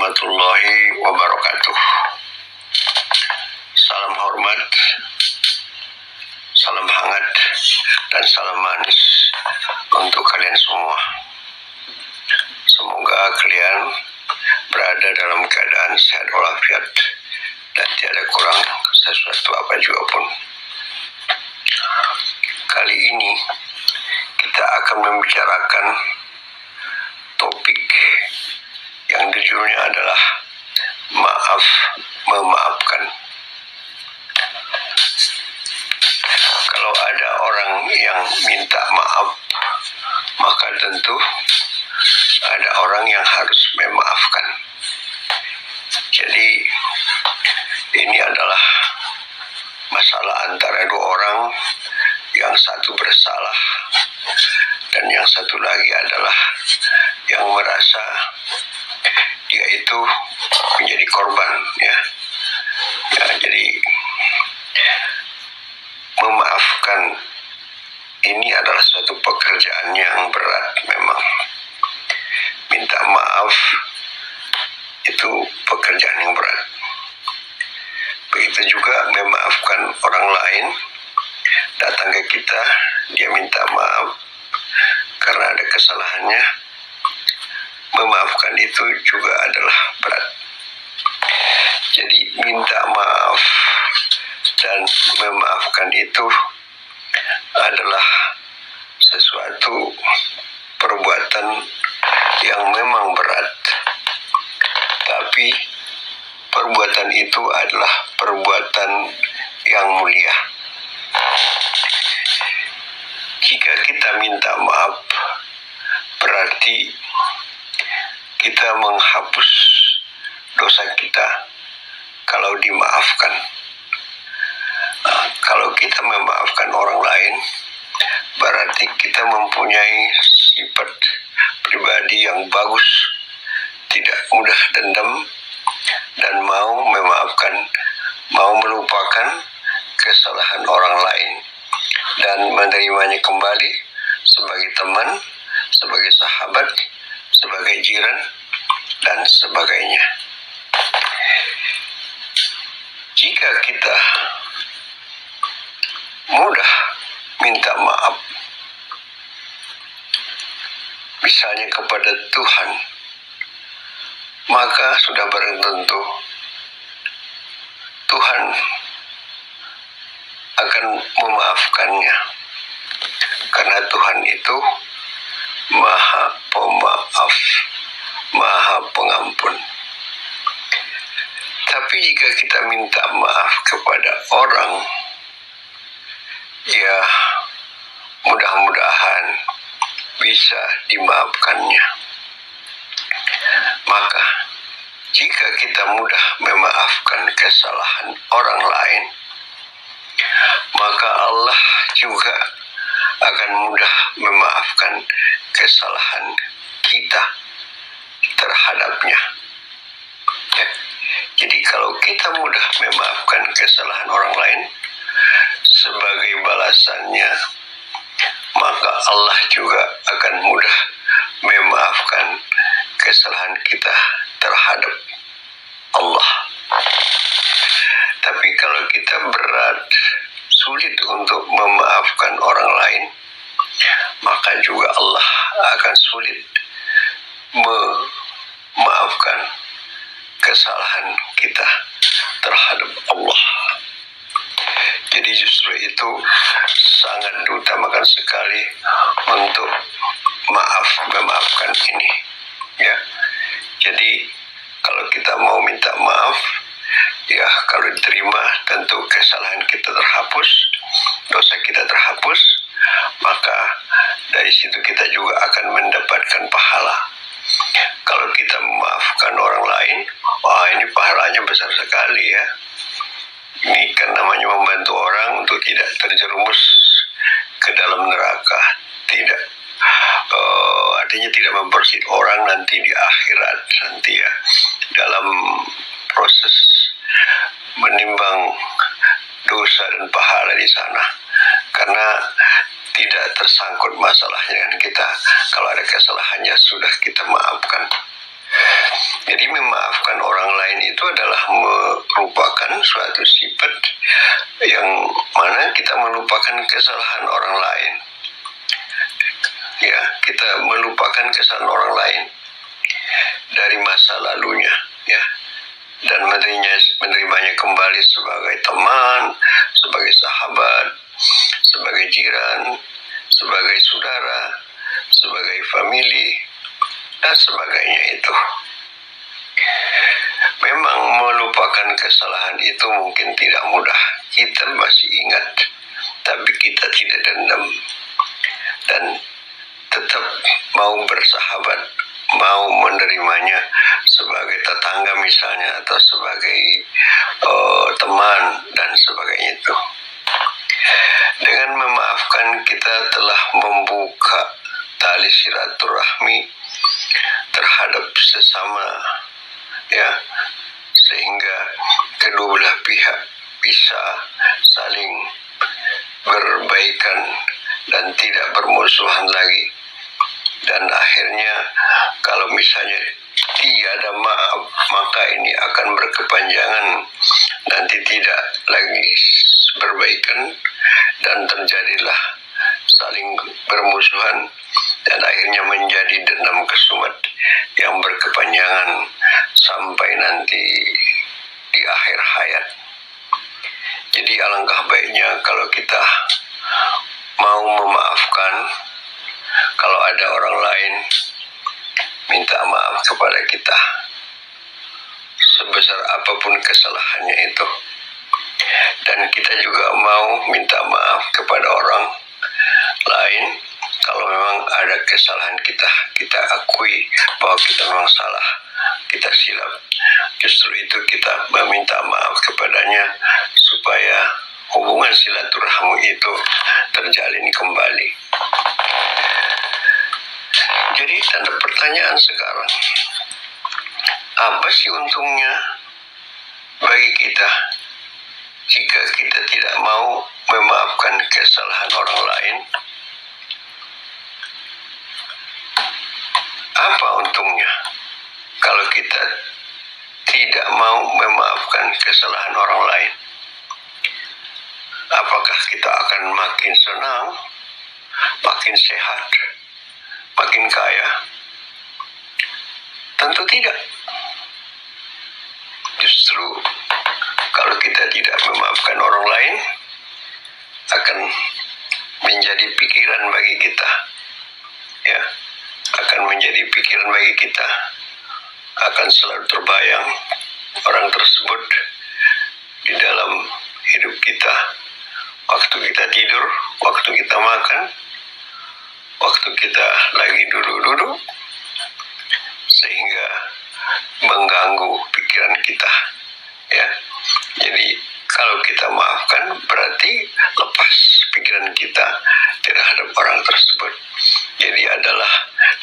warahmatullahi wabarakatuh. Salam hormat, salam hangat, dan salam manis untuk kalian semua. Semoga kalian berada dalam keadaan sehat walafiat dan tiada kurang sesuatu apa juga pun. Kali ini kita akan membicarakan topik yang judulnya adalah maaf memaafkan. Kalau ada orang yang minta maaf, maka tentu ada orang yang harus memaafkan. Jadi ini adalah masalah antara dua orang, yang satu bersalah dan yang satu lagi adalah yang merasa dia itu menjadi korban, ya. Jadi memaafkan ini adalah suatu pekerjaan yang berat memang. Minta maaf itu pekerjaan yang berat. Begitu juga memaafkan orang lain, datang ke kita, dia minta maaf karena ada kesalahannya. Memaafkan itu juga adalah berat. Jadi minta maaf dan memaafkan itu adalah sesuatu perbuatan yang memang berat, tapi perbuatan itu adalah perbuatan yang mulia. Jika kita minta maaf, berarti kita menghapus dosa kita kalau dimaafkan. Kalau kita memaafkan orang lain, berarti kita mempunyai sifat pribadi yang bagus, tidak mudah dendam, dan mau memaafkan, mau melupakan kesalahan orang lain, dan menerimanya kembali sebagai teman, sebagai sahabat, sebagai jiran, dan sebagainya. Jika kita mudah minta maaf, misalnya kepada Tuhan, maka sudah barang tentu Tuhan akan memaafkannya, karena Tuhan itu Maha Pemaaf, Maha Pengampun. Tapi jika kita minta maaf kepada orang, ya mudah-mudahan bisa dimaafkannya. Maka jika kita mudah memaafkan kesalahan orang lain, maka Allah juga akan mudah memaafkan kesalahan kita terhadapnya. Ya. Jadi kalau kita mudah memaafkan kesalahan orang lain, sebagai balasannya, maka Allah juga akan mudah memaafkan kesalahan kita terhadap Allah. Tapi kalau kita berat, sulit untuk memaafkan orang lain, maka juga Allah akan sulit memaafkan kesalahan kita terhadap Allah. Jadi justru itu sangat diutamakan sekali untuk memaafkan ini, ya. Jadi kalau kita mau minta maaf, ya kalau diterima tentu kesalahan kita terhapus, dosa kita terhapus, maka dari situ kita juga akan mendapatkan pahala. Kalau kita memaafkan orang lain, wah ini pahalanya besar sekali, ya. Ini kan namanya membantu orang untuk tidak terjerumus ke dalam neraka, tidak artinya tidak mempersulit orang nanti di akhirat, nanti ya dalam proses menimbang dosa dan pahala di sana, karena tidak tersangkut masalahnya dengan kita. Kalau ada kesalahannya sudah kita maafkan. Jadi memaafkan orang lain itu adalah merupakan suatu sifat yang mana kita melupakan kesalahan orang lain. Ya, kita melupakan kesalahan orang lain dari masa lalunya, ya, dan menerimanya kembali sebagai teman, sebagai sahabat, sebagai jiran, sebagai saudara, sebagai famili, dan sebagainya itu. Memang melupakan kesalahan itu mungkin tidak mudah. Kita masih ingat, tapi kita tidak dendam. Dan tetap mau bersahabat, mau menerimanya sebagai tetangga misalnya, atau sebagai teman, dan sebagainya itu. Dengan memaafkan kita telah membuka tali silaturahmi terhadap sesama, ya, sehingga kedua belah pihak bisa saling berbaikan dan tidak bermusuhan lagi. Dan akhirnya kalau misalnya tiada maaf, maka ini akan berkepanjangan, nanti tidak lagi berbaikan dan terjadilah saling bermusuhan dan akhirnya menjadi dendam kesumat yang berkepanjangan sampai nanti di akhir hayat. Jadi alangkah baiknya kalau kita mau memaafkan. Kalau ada orang lain minta maaf kepada kita, sebesar apapun kesalahannya itu, dan kita juga mau minta maaf kepada orang lain kalau memang ada kesalahan kita akui bahwa kita memang salah, kita silap. Justru itu kita meminta maaf kepadanya supaya hubungan silaturahmi itu terjalin kembali. Jadi tanda pertanyaan sekarang, apa sih untungnya bagi kita jika kita tidak mau memaafkan kesalahan orang lain? Apa untungnya kalau kita tidak mau memaafkan kesalahan orang lain? Apakah kita akan makin senang, makin sehat, makin kaya? Tentu tidak. Justru kalau kita tidak memaafkan orang lain, akan menjadi pikiran bagi kita, ya, akan menjadi pikiran bagi kita, akan selalu terbayang orang tersebut di dalam hidup kita, waktu kita tidur, waktu kita makan, waktu kita lagi duduk-duduk, sehingga mengganggu pikiran kita, ya. Jadi kalau kita maafkan berarti lepas pikiran kita terhadap orang tersebut. Jadi adalah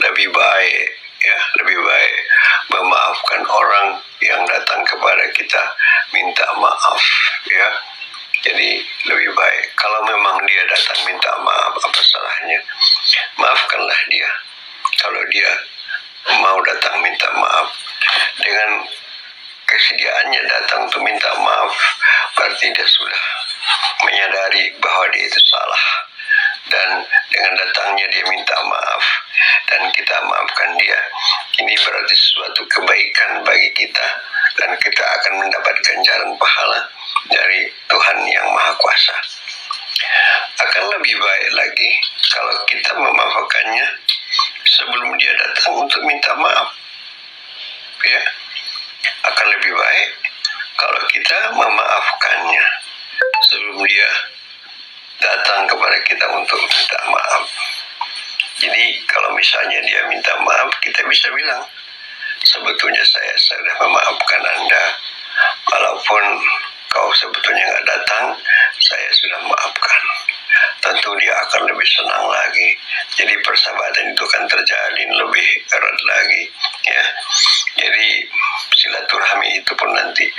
lebih baik, ya, lebih baik memaafkan orang yang datang kepada kita minta maaf, ya. Jadi lebih baik kalau memang dia datang minta maaf, apa salahnya? Maafkanlah dia. Kalau dia mau datang minta maaf dengan kesediaannya datang untuk minta maaf, berarti dia sudah menyadari bahwa dia itu salah, dan dengan datangnya dia minta maaf dan kita maafkan dia, ini berarti suatu kebaikan bagi kita dan kita akan mendapat ganjaran pahala dari Tuhan Yang Maha Kuasa. Akan lebih baik lagi kalau kita memaafkannya sebelum dia datang untuk minta maaf, ya. Akan lebih baik kalau kita memaafkannya sebelum dia datang kepada kita untuk minta maaf. Jadi kalau misalnya dia minta maaf, kita bisa bilang, sebetulnya saya sudah memaafkan Anda, walaupun kau sebetulnya nggak datang, saya sudah maafkan. Tentu dia akan lebih senang lagi. Jadi persahabatan itu akan terjalin lebih erat lagi, ya. Jadi silaturahmi itu pun nanti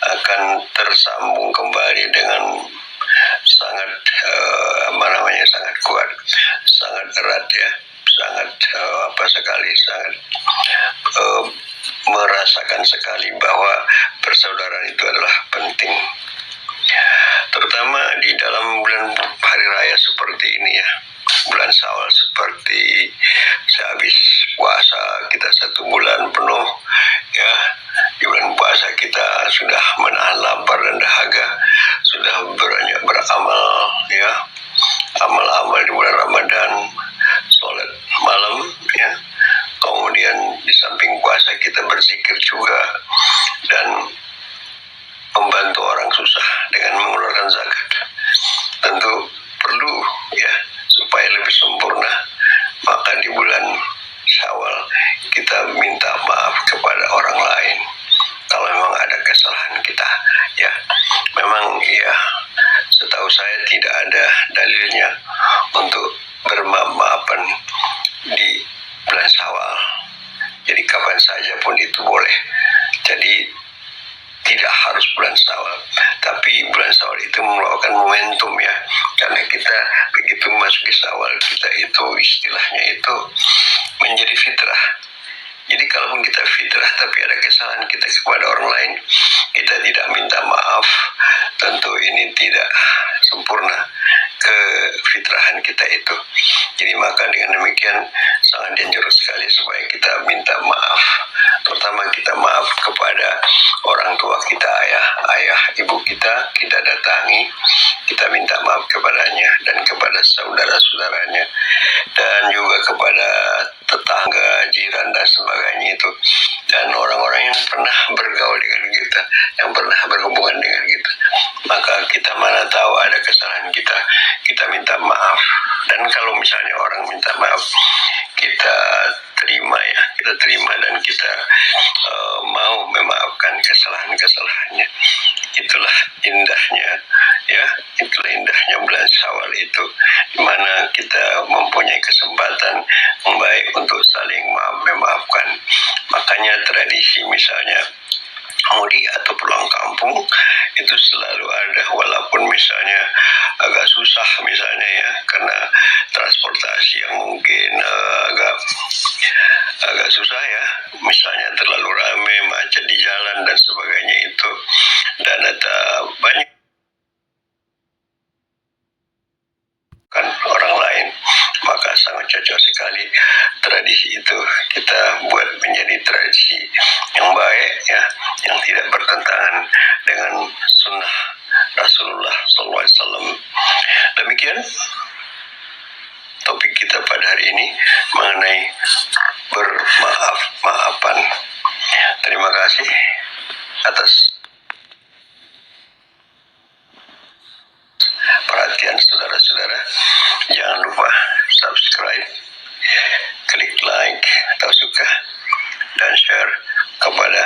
akan tersambung kembali dengan sangat sangat kuat, sangat erat, ya, sangat sangat merasakan sekali bahwa persaudaraan itu adalah penting. Terutama di dalam bulan hari raya seperti ini ya, bulan Syawal seperti sehabis puasa kita 1 bulan penuh ya, di bulan puasa kita sudah menahan lapar dan dahaga, sudah banyak beramal ya, amal-amal di bulan Ramadan, sholat malam ya, kemudian di samping puasa kita berzikir juga dan membantu orang susah dengan mengeluarkan zakat. Tentu perlu ya, supaya lebih sempurna, maka di bulan Syawal kita minta maaf kepada orang lain kalau memang ada kesalahan kita ya. Memang ya, setahu saya tidak ada dalilnya untuk bermaaf-maafan di bulan Syawal. Jadi kapan saja pun itu boleh. Jadi tidak harus bulan Syawal, tapi bulan Syawal itu merupakan momentum ya, karena kita begitu memasuki Syawal, kita itu istilahnya itu menjadi fitrah. Jadi kalaupun kita fitrah tapi ada kesalahan kita kepada orang lain, kita tidak minta maaf, tentu ini tidak sempurna kefitrahan kita itu. Jadi maka dengan demikian sangat dianjurkan sekali supaya kita minta maaf. Pertama, kita maaf kepada orang tua kita, ayah, ibu kita datangi, kita minta maaf kepadanya dan kepada saudara-saudaranya dan juga kepada tetangga, jiran dan sebagainya itu, dan orang-orang yang pernah bergaul dengan kita, yang pernah berhubungan dengan kita. Maka kita mana tahu ada kesalahan kita, kita minta maaf. Dan kalau misalnya orang minta maaf, kita terima ya, kita terima dan kita mau memaafkan kesalahan-kesalahannya. Itulah indahnya ya, itulah indahnya bulan Syawal itu, di mana kita mempunyai kesempatan yang baik untuk saling memaafkan. Makanya tradisi misalnya mudik atau pulang kampung itu selalu ada, walaupun misalnya agak susah misalnya ya, karena transportasi yang mungkin agak susah ya, misalnya terlalu ramai, macet di jalan dan sebagainya itu, dan ada banyak kan orang lain, maka sangat cocok sekali tradisi itu kita buat menjadi tradisi yang baik ya, yang tidak bertentangan dengan sunnah Rasulullah SAW. Demikian topik kita pada hari ini mengenai bermaaf-maafan. Terima kasih atas perhatian saudara-saudara. Jangan lupa subscribe, klik like atau suka, dan share kepada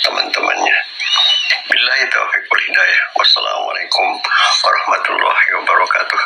teman-temannya. Billahi taufiq wal hidayah. Wassalamualaikum warahmatullahi wabarakatuh.